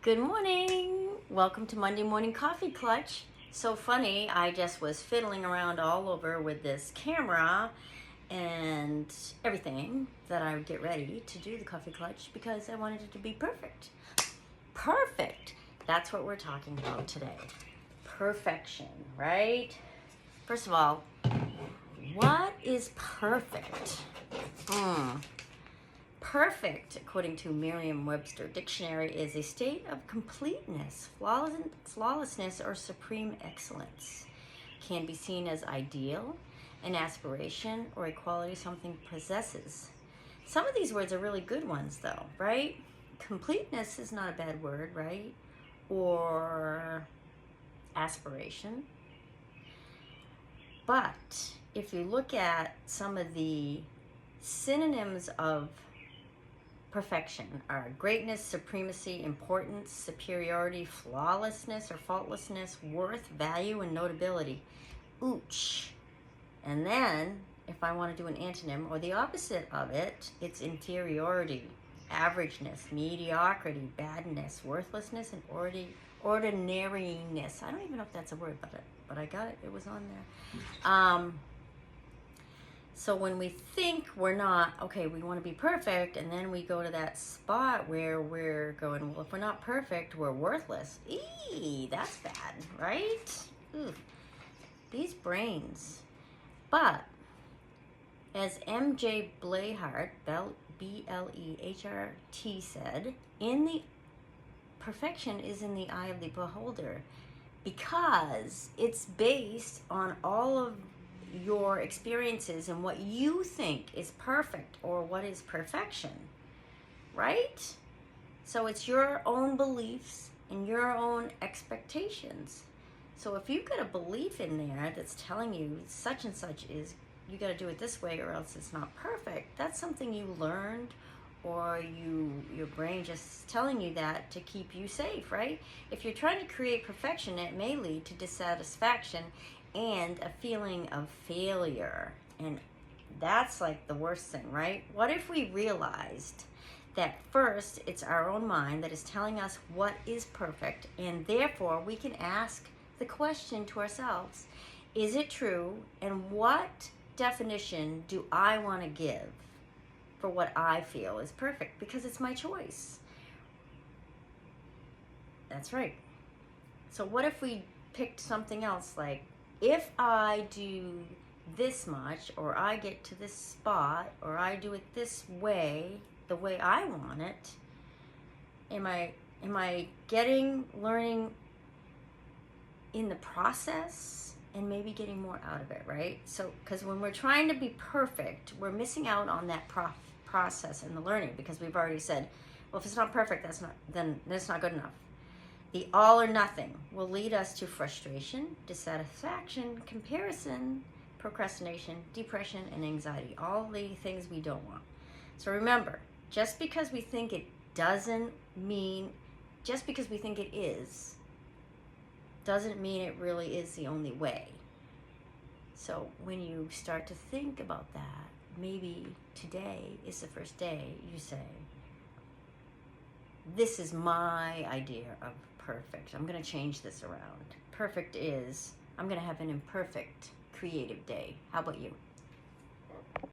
Good morning. Welcome to Monday Morning Coffee Clutch. So funny, I just was fiddling around all over with this camera and everything that I would get ready to do the coffee clutch because I wanted it to be perfect. Perfect. That's what we're talking about today. Perfection, right? First of all, what is perfect? Perfect, according to Merriam-Webster Dictionary, is a state of completeness, flawlessness, or supreme excellence. Can be seen as ideal, an aspiration, or a quality something possesses. Some of these words are really good ones, though, right? Completeness is not a bad word, right? Or aspiration. But if you look at some of the synonyms of perfection are greatness, supremacy, importance, superiority, flawlessness or faultlessness, worth, value, and notability. Ooch. And then, if I want to do an antonym or the opposite of it, it's inferiority, averageness, mediocrity, badness, worthlessness, and ordinariness. I don't even know if that's a word, but I got it. It was on there. So when we think we're not, okay, we want to be perfect, and then we go to that spot where we're going, well, if we're not perfect, we're worthless. Eee, that's bad, right? Ooh, these brains. But as M.J. Blehart, B-L-E-H-R-T said, perfection is in the eye of the beholder because it's based on all of your experiences and what you think is perfect or what is perfection, right? So it's your own beliefs and your own expectations. So if you've got a belief in there that's telling you such and such is, you got to do it this way or else it's not perfect, that's something you learned, or your brain just telling you that to keep you safe, right? If you're trying to create perfection, it may lead to dissatisfaction and a feeling of failure. And that's like the worst thing, right? What if we realized that first it's our own mind that is telling us what is perfect, and therefore we can ask the question to ourselves, is it true? And what definition do I want to give for what I feel is perfect? Because it's my choice. That's right. So what if we picked something else, like, if I do this much, or I get to this spot, or I do it this way, the way I want it, am I learning in the process and maybe getting more out of it, right? So, because when we're trying to be perfect, we're missing out on that process and the learning, because we've already said, well, if it's not perfect, then it's not good enough. The all or nothing will lead us to frustration, dissatisfaction, comparison, procrastination, depression, and anxiety. All the things we don't want. So remember, just because we think it doesn't mean, just because we think it is, doesn't mean it really is the only way. So when you start to think about that, maybe today is the first day you say, this is my idea of perfect. I'm going to change this around. Perfect is, I'm going to have an imperfect creative day. How about you?